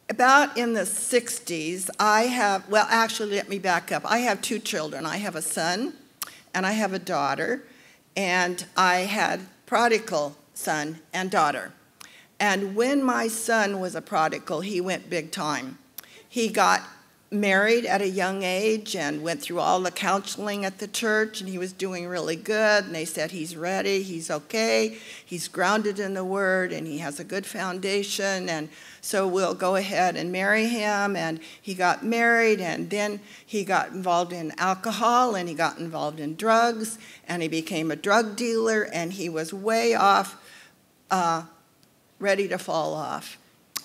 about in the 60s, actually, let me back up. I have 2 children. I have a son and I have a daughter, and I had prodigal son and daughter. And when my son was a prodigal, he went big time. He got married at a young age and went through all the counseling at the church, and he was doing really good, and they said he's ready, he's okay, he's grounded in the Word, and he has a good foundation, and so we'll go ahead and marry him. And he got married, and then he got involved in alcohol, and he got involved in drugs, and he became a drug dealer, and he was way off, ready to fall off.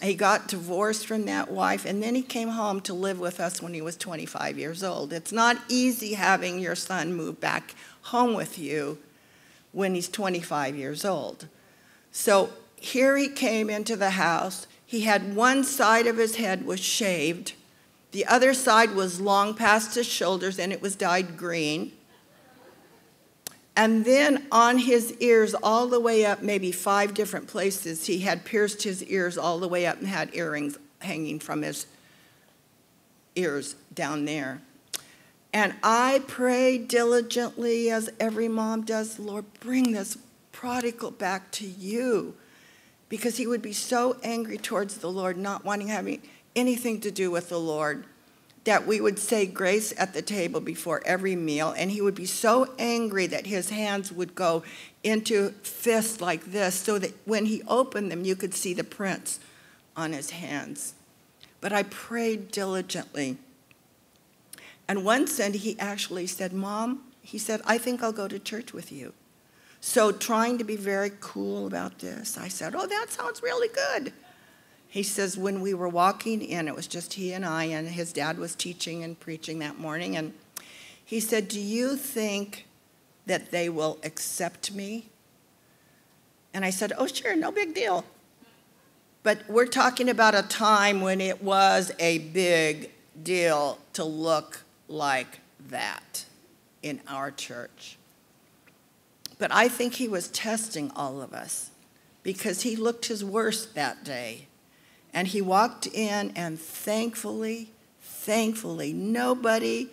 He got divorced from that wife, and then he came home to live with us when he was 25 years old. It's not easy having your son move back home with you when he's 25 years old. So here he came into the house. He had one side of his head was shaved. The other side was long past his shoulders, and it was dyed green. And then on his ears, all the way up, maybe 5 different places, he had pierced his ears all the way up and had earrings hanging from his ears down there. And I prayed diligently, as every mom does, Lord, bring this prodigal back to you, because he would be so angry towards the Lord, not wanting to have anything to do with the Lord, that we would say grace at the table before every meal, and he would be so angry that his hands would go into fists like this, so that when he opened them, you could see the prints on his hands. But I prayed diligently. And one Sunday, he actually said, Mom, he said, I think I'll go to church with you. So trying to be very cool about this, I said, oh, that sounds really good. He says, when we were walking in, it was just he and I, and his dad was teaching and preaching that morning, and he said, do you think that they will accept me? And I said, oh, sure, no big deal. But we're talking about a time when it was a big deal to look like that in our church. But I think he was testing all of us, because he looked his worst that day. And he walked in, and thankfully, nobody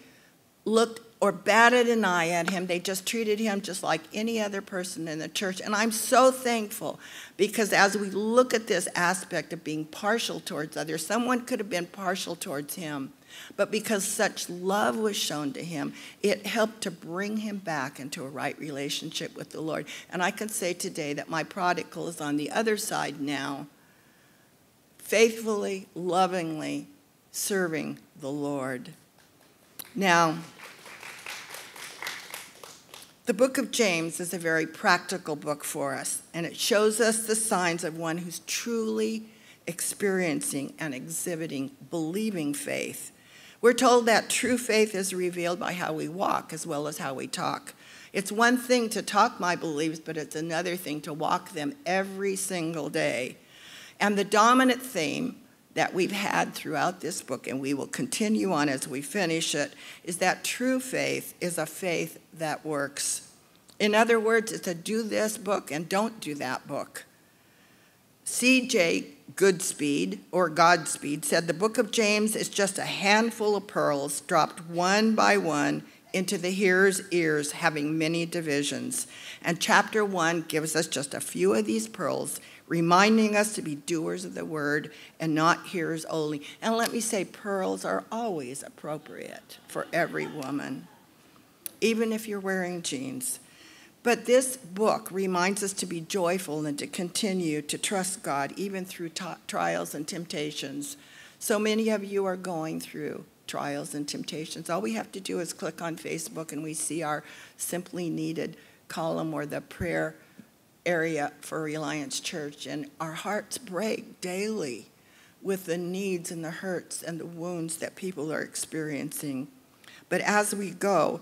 looked or batted an eye at him. They just treated him just like any other person in the church. And I'm so thankful, because as we look at this aspect of being partial towards others, someone could have been partial towards him, but because such love was shown to him, it helped to bring him back into a right relationship with the Lord. And I can say today that my prodigal is on the other side now, faithfully, lovingly serving the Lord. Now, the book of James is a very practical book for us, and it shows us the signs of one who's truly experiencing and exhibiting believing faith. We're told that true faith is revealed by how we walk as well as how we talk. It's one thing to talk my beliefs, but it's another thing to walk them every single day. And the dominant theme that we've had throughout this book, and we will continue on as we finish it, is that true faith is a faith that works. In other words, it's a do this book and don't do that book. C.J. Goodspeed, or Godspeed, said the book of James is just a handful of pearls dropped one by one into the hearer's ears, having many divisions. And chapter 1 gives us just a few of these pearls, reminding us to be doers of the word and not hearers only. And let me say, pearls are always appropriate for every woman, even if you're wearing jeans. But this book reminds us to be joyful and to continue to trust God, even through trials and temptations. So many of you are going through trials and temptations. All we have to do is click on Facebook, and we see our Simply Needed column or the prayer area for Reliance Church, and our hearts break daily with the needs and the hurts and the wounds that people are experiencing. But as we go,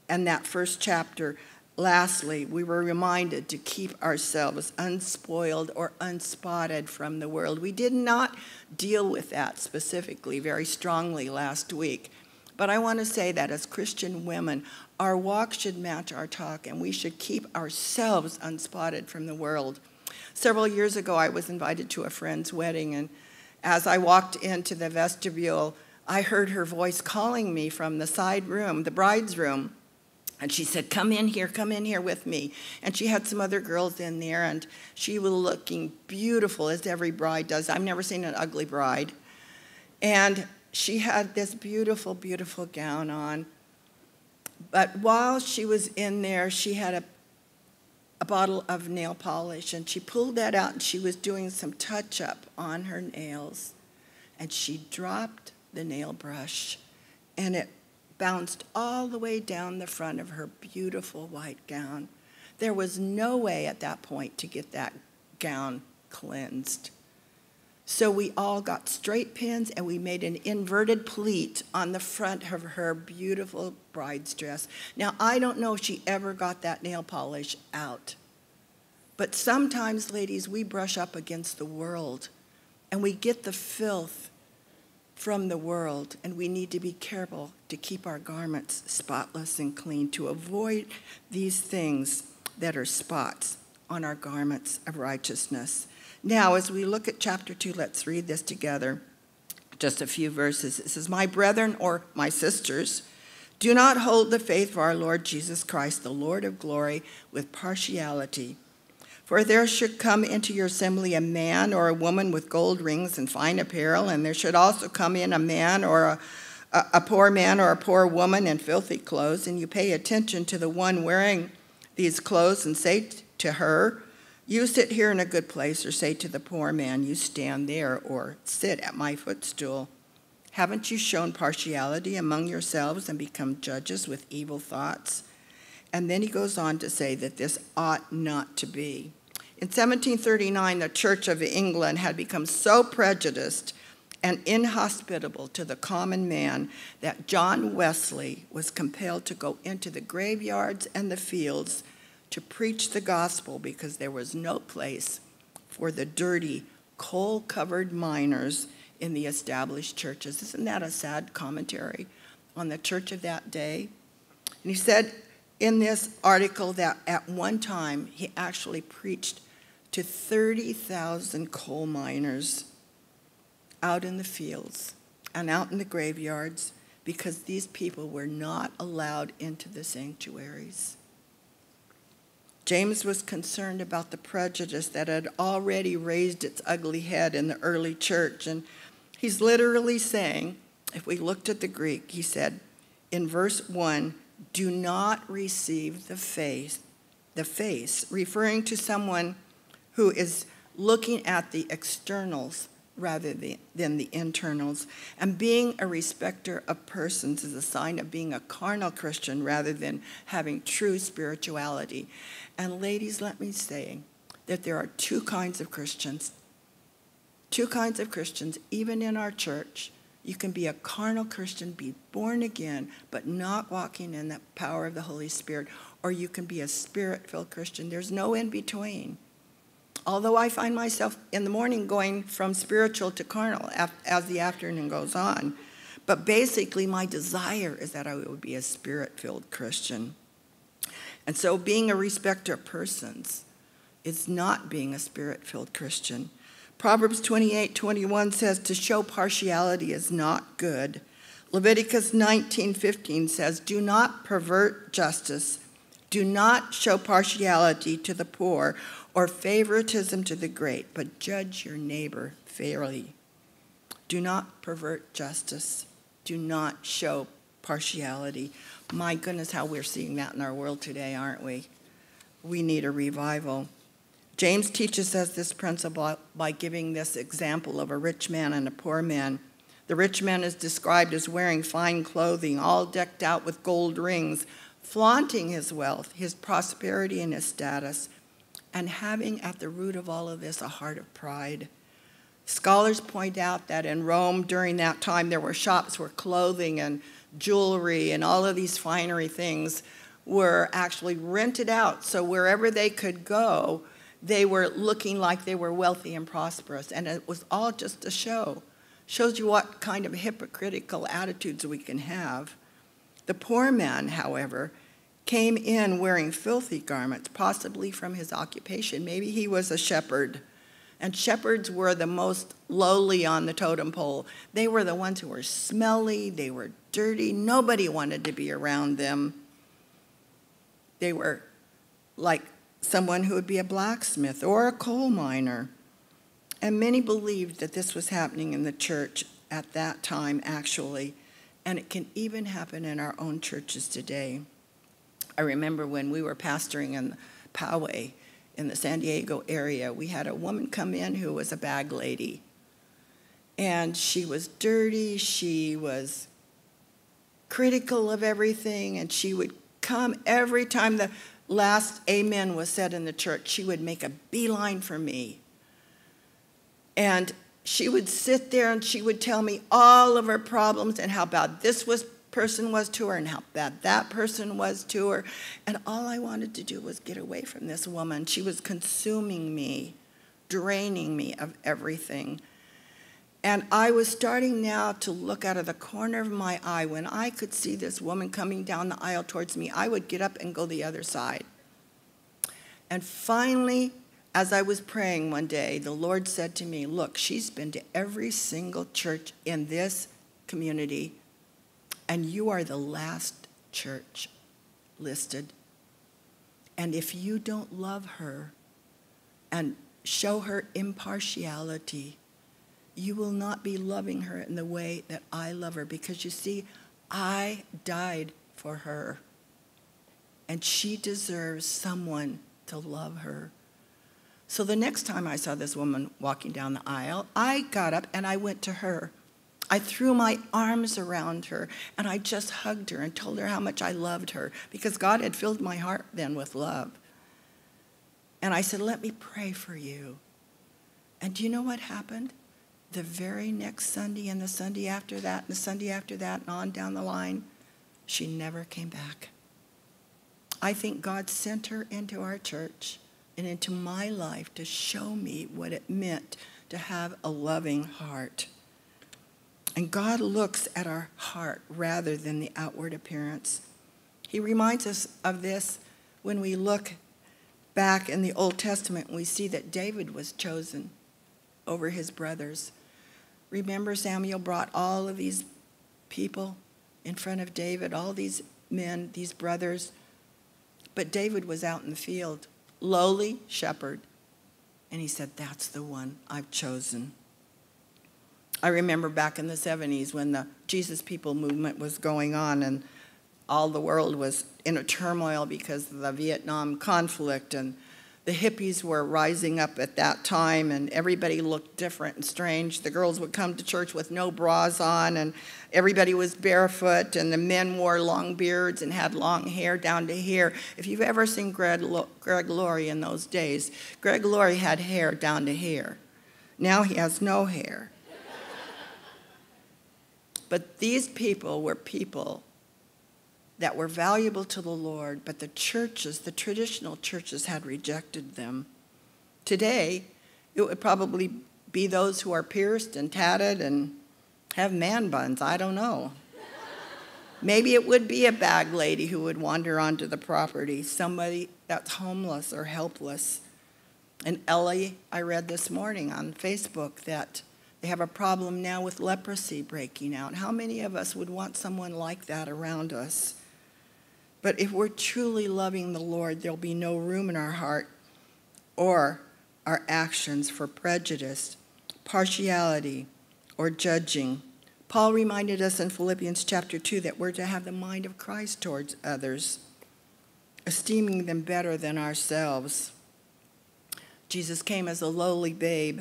and that first chapter, lastly, we were reminded to keep ourselves unspoiled or unspotted from the world. We did not deal with that specifically very strongly last week. But I want to say that as Christian women, our walk should match our talk, and we should keep ourselves unspotted from the world. Several years ago, I was invited to a friend's wedding, As I walked into the vestibule, I heard her voice calling me from the side room, the bride's room. And she said, come in here with me. And she had some other girls in there, and she was looking beautiful, as every bride does. I've never seen an ugly bride. And she had this beautiful, beautiful gown on. But while she was in there, she had a bottle of nail polish, and she pulled that out, and she was doing some touch-up on her nails. And she dropped the nail brush, and it bounced all the way down the front of her beautiful white gown. There was no way at that point to get that gown cleansed. So we all got straight pins, and we made an inverted pleat on the front of her beautiful bride's dress. Now, I don't know if she ever got that nail polish out. But sometimes, ladies, we brush up against the world, and we get the filth from the world, and we need to be careful to keep our garments spotless and clean, to avoid these things that are spots on our garments of righteousness. Now, as we look at chapter 2, let's read this together. Just a few verses. It says, my brethren, or my sisters, do not hold the faith of our Lord Jesus Christ, the Lord of glory, with partiality. For there should come into your assembly a man or a woman with gold rings and fine apparel, and there should also come in a man or a poor man or a poor woman in filthy clothes, and you pay attention to the one wearing these clothes and say to her, you sit here in a good place, or say to the poor man, you stand there, or sit at my footstool. Haven't you shown partiality among yourselves and become judges with evil thoughts? And then he goes on to say that this ought not to be. In 1739, the Church of England had become so prejudiced and inhospitable to the common man that John Wesley was compelled to go into the graveyards and the fields to preach the gospel, because there was no place for the dirty, coal-covered miners in the established churches. Isn't that a sad commentary on the church of that day? And he said in this article that at one time he actually preached to 30,000 coal miners out in the fields and out in the graveyards, because these people were not allowed into the sanctuaries. James was concerned about the prejudice that had already raised its ugly head in the early church, and he's literally saying, if we looked at the Greek, he said in verse 1, do not receive the face, referring to someone who is looking at the externals rather than the internals. And being a respecter of persons is a sign of being a carnal Christian rather than having true spirituality. And ladies, let me say that there are two kinds of Christians. Two kinds of Christians, even in our church. You can be a carnal Christian, be born again, but not walking in the power of the Holy Spirit. Or you can be a spirit-filled Christian. There's no in between. Although I find myself in the morning going from spiritual to carnal as the afternoon goes on. But basically, my desire is that I would be a spirit-filled Christian. And so being a respecter of persons is not being a spirit-filled Christian. Proverbs 28:21 says to show partiality is not good. Leviticus 19:15 says, do not pervert justice. Do not show partiality to the poor or favoritism to the great, but judge your neighbor fairly. Do not pervert justice. Do not show partiality. My goodness, how we're seeing that in our world today, aren't we? We need a revival. James teaches us this principle by giving this example of a rich man and a poor man. The rich man is described as wearing fine clothing, all decked out with gold rings, flaunting his wealth, his prosperity, and his status, and having at the root of all of this a heart of pride. Scholars point out that in Rome during that time there were shops where clothing and jewelry and all of these finery things were actually rented out. So wherever they could go, they were looking like they were wealthy and prosperous. And it was all just a show. Shows you what kind of hypocritical attitudes we can have. The poor man, however, came in wearing filthy garments, possibly from his occupation. Maybe he was a shepherd. And shepherds were the most lowly on the totem pole. They were the ones who were smelly, they were dirty, nobody wanted to be around them. They were like someone who would be a blacksmith or a coal miner. And many believed that this was happening in the church at that time, actually. And it can even happen in our own churches today. I remember when we were pastoring in Poway, in the San Diego area, we had a woman come in who was a bag lady. And she was dirty, she was critical of everything, and she would come every time the last amen was said in the church, she would make a beeline for me. And she would sit there and she would tell me all of her problems and how bad person was to her and how bad that person was to her. And all I wanted to do was get away from this woman. She was consuming me, draining me of everything. And I was starting now to look out of the corner of my eye. When I could see this woman coming down the aisle towards me, I would get up and go the other side. And finally, as I was praying one day, the Lord said to me, look, she's been to every single church in this community, and you are the last church listed. And if you don't love her and show her impartiality, you will not be loving her in the way that I love her. Because you see, I died for her. And she deserves someone to love her. So the next time I saw this woman walking down the aisle, I got up and I went to her. I threw my arms around her and I just hugged her and told her how much I loved her, because God had filled my heart then with love. And I said, let me pray for you. And do you know what happened? The very next Sunday and the Sunday after that and the Sunday after that and on down the line, she never came back. I think God sent her into our church and into my life to show me what it meant to have a loving heart. And God looks at our heart rather than the outward appearance. He reminds us of this when we look back in the Old Testament and we see that David was chosen over his brothers. Remember, Samuel brought all of these people in front of David, all these men, these brothers. But David was out in the field, lowly shepherd. And he said, that's the one I've chosen. I remember back in the 70s when the Jesus People movement was going on and all the world was in a turmoil because of the Vietnam conflict, and the hippies were rising up at that time, and everybody looked different and strange. The girls would come to church with no bras on, and everybody was barefoot, and the men wore long beards and had long hair down to here. If you've ever seen Greg Laurie in those days, Greg Laurie had hair down to here. Now he has no hair. But these people were people that were valuable to the Lord, but the churches, the traditional churches, had rejected them. Today, it would probably be those who are pierced and tatted and have man buns. I don't know. Maybe it would be a bag lady who would wander onto the property, somebody that's homeless or helpless. And Ellie, I read this morning on Facebook that they have a problem now with leprosy breaking out. How many of us would want someone like that around us? But if we're truly loving the Lord, there'll be no room in our heart or our actions for prejudice, partiality, or judging. Paul reminded us in Philippians chapter 2 that we're to have the mind of Christ towards others, esteeming them better than ourselves. Jesus came as a lowly babe.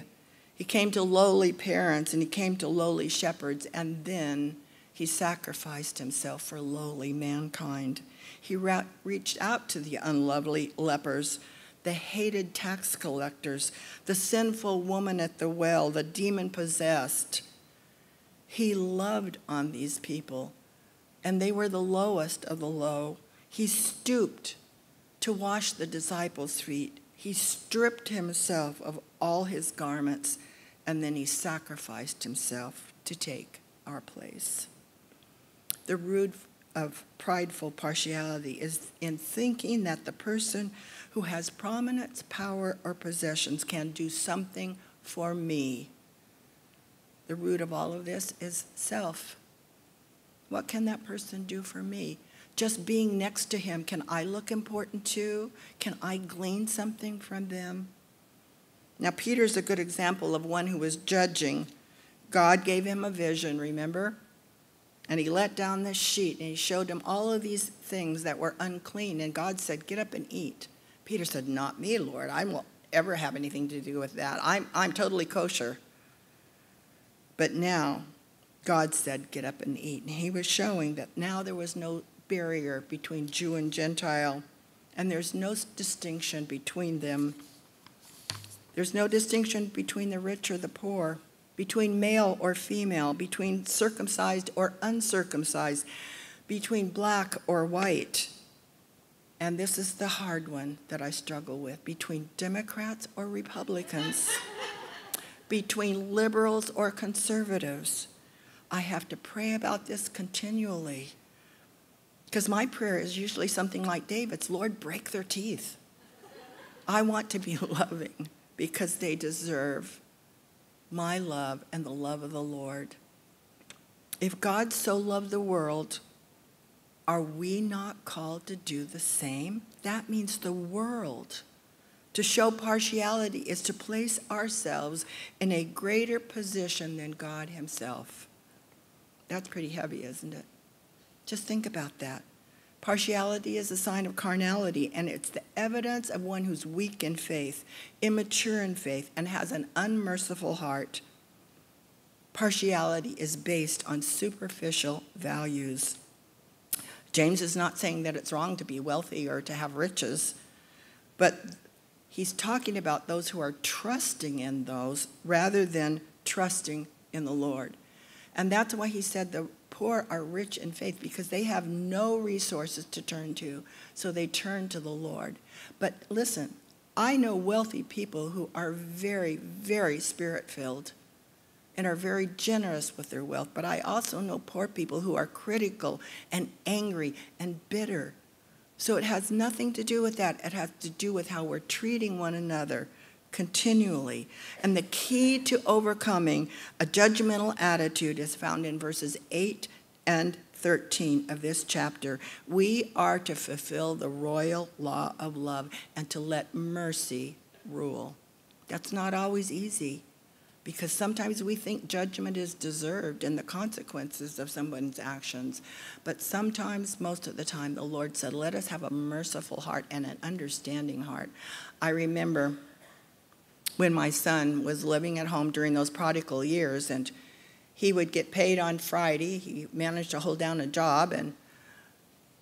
He came to lowly parents, and he came to lowly shepherds, and then he sacrificed himself for lowly mankind. He reached out to the unlovely lepers, the hated tax collectors, the sinful woman at the well, the demon-possessed. He loved on these people, and they were the lowest of the low. He stooped to wash the disciples' feet. He stripped himself of all his garments, and then he sacrificed himself to take our place. The root of prideful partiality is in thinking that the person who has prominence, power, or possessions can do something for me? The root of all of this is self. What can that person do for me? Just being next to him, can I look important too? Can I glean something from them? Now, Peter's a good example of one who was judging. God gave him a vision, remember? And he let down this sheet, and he showed him all of these things that were unclean. And God said, get up and eat. Peter said, not me, Lord. I won't ever have anything to do with that. I'm totally kosher. But now, God said, get up and eat. And he was showing that now there was no barrier between Jew and Gentile, and there's no distinction between them. There's no distinction between the rich or the poor, between male or female, between circumcised or uncircumcised, between black or white. And this is the hard one that I struggle with, between Democrats or Republicans, between liberals or conservatives. I have to pray about this continually, because my prayer is usually something like David's, Lord, break their teeth. I want to be loving because they deserve my love and the love of the Lord. If God so loved the world, are we not called to do the same? That means the world. To show partiality is to place ourselves in a greater position than God himself. That's pretty heavy, isn't it? Just think about that. Partiality is a sign of carnality, and it's the evidence of one who's weak in faith, immature in faith, and has an unmerciful heart. Partiality is based on superficial values. James is not saying that it's wrong to be wealthy or to have riches, but he's talking about those who are trusting in those rather than trusting in the Lord. And that's why he said the poor are rich in faith, because they have no resources to turn to, so they turn to the Lord. But listen, I know wealthy people who are very, very spirit-filled and are very generous with their wealth, but I also know poor people who are critical and angry and bitter. So it has nothing to do with that. It has to do with how we're treating one another continually. And the key to overcoming a judgmental attitude is found in verses 8 and 13 of this chapter. We are to fulfill the royal law of love and to let mercy rule. That's not always easy, because sometimes we think judgment is deserved and the consequences of someone's actions. But sometimes, most of the time, the Lord said, let us have a merciful heart and an understanding heart. I remember when my son was living at home during those prodigal years, and he would get paid on Friday. He managed to hold down a job, and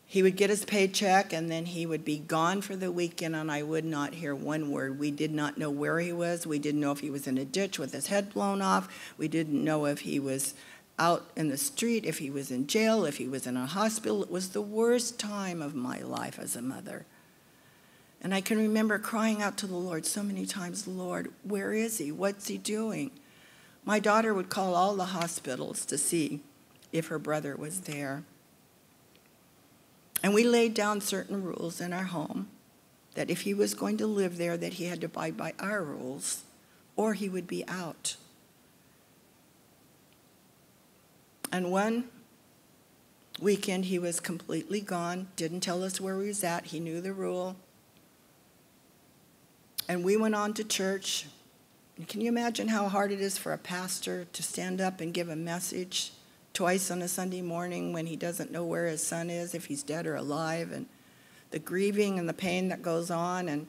he would get his paycheck, and then he would be gone for the weekend, and I would not hear one word. We did not know where he was. We didn't know if he was in a ditch with his head blown off. We didn't know if he was out in the street, if he was in jail, if he was in a hospital. It was the worst time of my life as a mother. And I can remember crying out to the Lord so many times, Lord, where is he? What's he doing? My daughter would call all the hospitals to see if her brother was there. And we laid down certain rules in our home, that if he was going to live there, that he had to abide by our rules, or he would be out. And one weekend, he was completely gone, didn't tell us where he was at. He knew the rule. And we went on to church. And can you imagine how hard it is for a pastor to stand up and give a message twice on a Sunday morning when he doesn't know where his son is, if he's dead or alive, and the grieving and the pain that goes on? And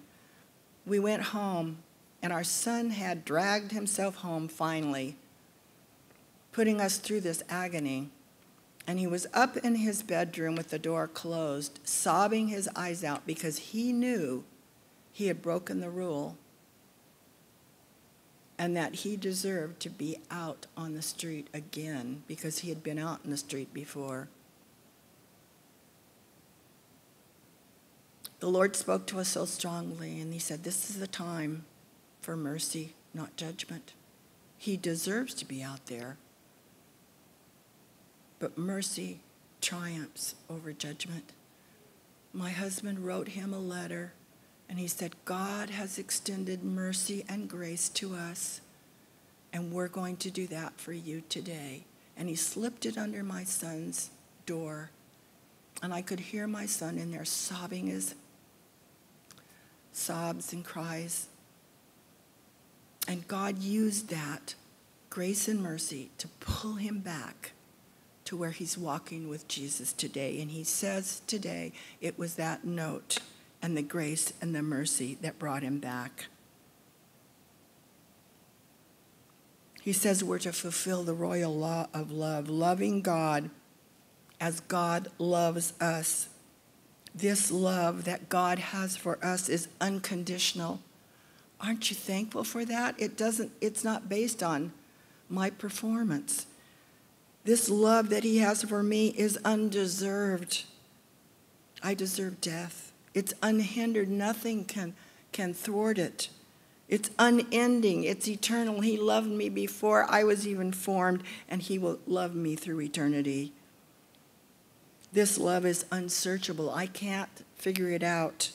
we went home, and our son had dragged himself home finally, putting us through this agony. And he was up in his bedroom with the door closed, sobbing his eyes out because he knew he had broken the rule and that he deserved to be out on the street again because he had been out in the street before. The Lord spoke to us so strongly, and he said, this is the time for mercy, not judgment. He deserves to be out there, but mercy triumphs over judgment. My husband wrote him a letter, and he said, God has extended mercy and grace to us. And we're going to do that for you today. And he slipped it under my son's door. And I could hear my son in there sobbing his sobs and cries. And God used that grace and mercy to pull him back to where he's walking with Jesus today. And he says today it was that note and the grace and the mercy that brought him back. He says we're to fulfill the royal law of love, loving God as God loves us. This love that God has for us is unconditional. Aren't you thankful for that? It's not based on my performance. This love that he has for me is undeserved. I deserve death. It's unhindered. Nothing can thwart it. It's unending. It's eternal. He loved me before I was even formed, and he will love me through eternity. This love is unsearchable. I can't figure it out.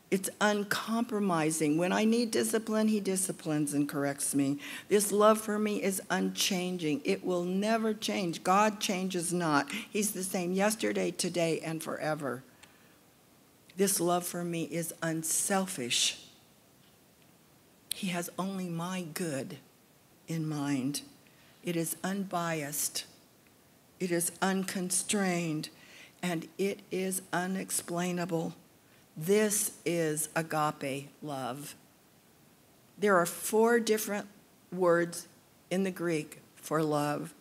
It's uncompromising. When I need discipline, he disciplines and corrects me. This love for me is unchanging. It will never change. God changes not. He's the same yesterday, today, and forever. This love for me is unselfish. He has only my good in mind. It is unbiased. It is unconstrained. And it is unexplainable. This is agape love. There are 4 different words in the Greek for love.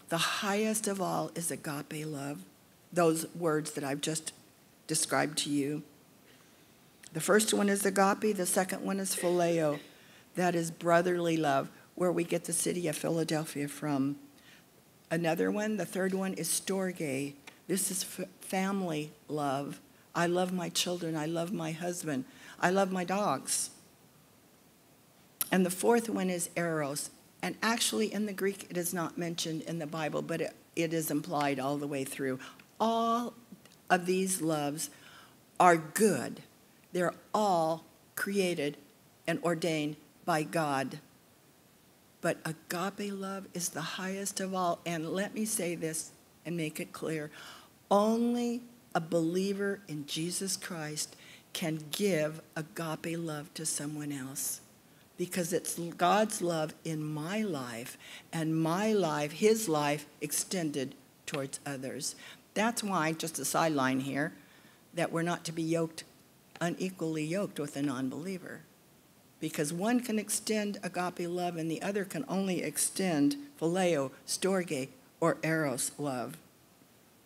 The highest of all is agape love. Those words that I've just described to you. The first one is agape. The second one is phileo. That is brotherly love, where we get the city of Philadelphia from. Another one, the third one, is storge. This is family love. I love my children. I love my husband. I love my dogs. And the fourth one is eros. And actually in the Greek it is not mentioned in the Bible, but it is implied all the way through. All of these loves are good. They're all created and ordained by God. But agape love is the highest of all. And let me say this and make it clear. Only a believer in Jesus Christ can give agape love to someone else, because it's God's love in my life, and my life, his life, extended towards others. That's why, just a sideline here, that we're not to be unequally yoked with a non-believer, because one can extend agape love and the other can only extend phileo, storge, or eros love.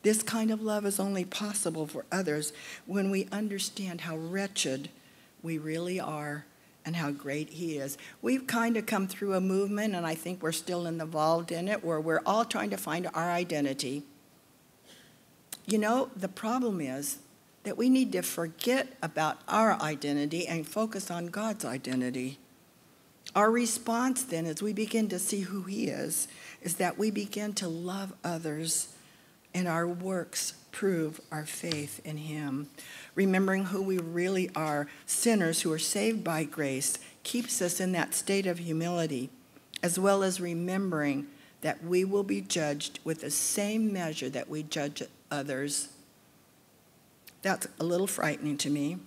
This kind of love is only possible for others when we understand how wretched we really are and how great he is. We've kind of come through a movement, and I think we're still involved in it, where we're all trying to find our identity. You know, the problem is that we need to forget about our identity and focus on God's identity. Our response then, as we begin to see who he is that we begin to love others, and our works prove our faith in him. Remembering who we really are, sinners who are saved by grace, keeps us in that state of humility, as well as remembering that we will be judged with the same measure that we judge others. That's a little frightening to me,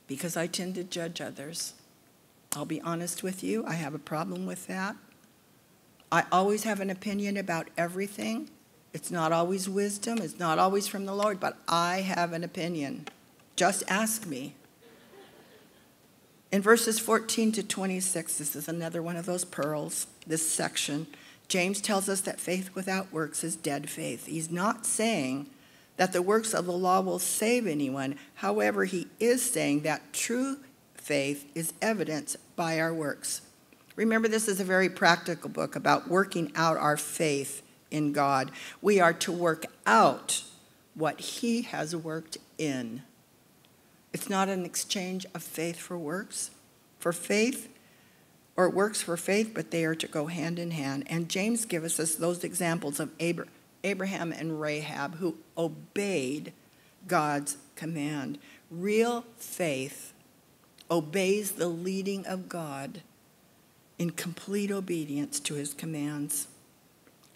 because I tend to judge others. I'll be honest with you, I have a problem with that. I always have an opinion about everything. It's not always wisdom. It's not always from the Lord, but I have an opinion. Just ask me. In verses 14 to 26, this is another one of those pearls, this section. James tells us that faith without works is dead faith. He's not saying that the works of the law will save anyone. However, he is saying that true faith is evidenced by our works. Remember, this is a very practical book about working out our faith in God. We are to work out what he has worked in. It's not an exchange of faith for works, or works for faith, but they are to go hand in hand. And James gives us those examples of Abraham and Rahab, who obeyed God's command. Real faith obeys the leading of God in complete obedience to his commands.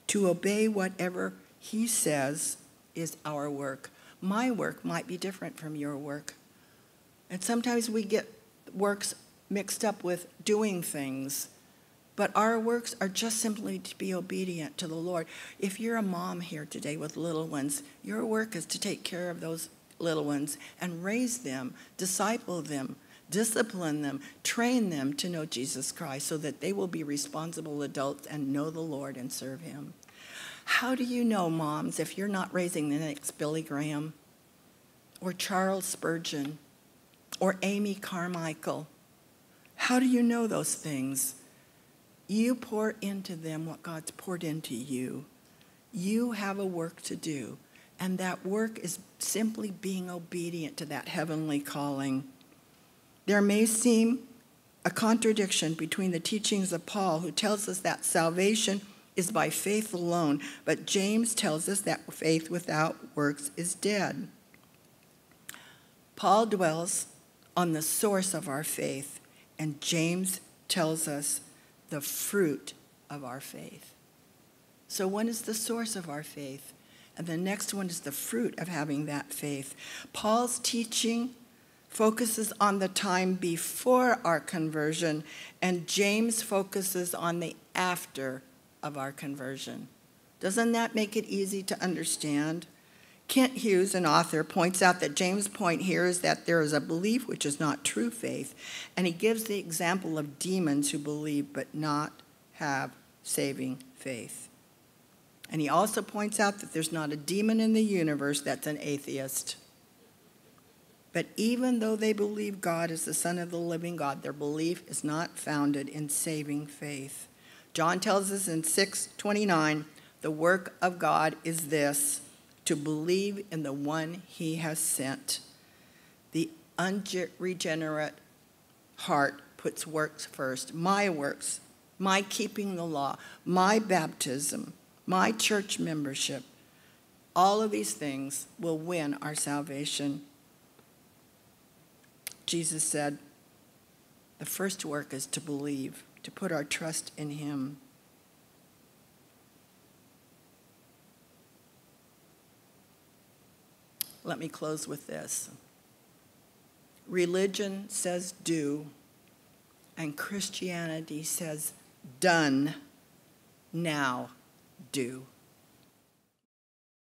To obey whatever he says is our work. My work might be different from your work. And sometimes we get works mixed up with doing things. But our works are just simply to be obedient to the Lord. If you're a mom here today with little ones, your work is to take care of those little ones and raise them, disciple them, discipline them, train them to know Jesus Christ so that they will be responsible adults and know the Lord and serve him. How do you know, moms, if you're not raising the next Billy Graham or Charles Spurgeon or Amy Carmichael? How do you know those things? You pour into them what God's poured into you. You have a work to do, and that work is simply being obedient to that heavenly calling. There may seem a contradiction between the teachings of Paul, who tells us that salvation is by faith alone, but James tells us that faith without works is dead. Paul dwells on the source of our faith, and James tells us the fruit of our faith. So one is the source of our faith, and the next one is the fruit of having that faith. Paul's teaching focuses on the time before our conversion, and James focuses on the after of our conversion. Doesn't that make it easy to understand? Kent Hughes, an author, points out that James' point here is that there is a belief which is not true faith, and he gives the example of demons who believe but not have saving faith. And he also points out that there's not a demon in the universe that's an atheist. But even though they believe God is the Son of the living God, their belief is not founded in saving faith. John tells us in 6:29, the work of God is this, to believe in the one he has sent. The unregenerate heart puts works first. My keeping the law, my baptism, my church membership. All of these things will win our salvation. Jesus said, the first work is to believe, to put our trust in him. Let me close with this. Religion says do, and Christianity says done. Now do.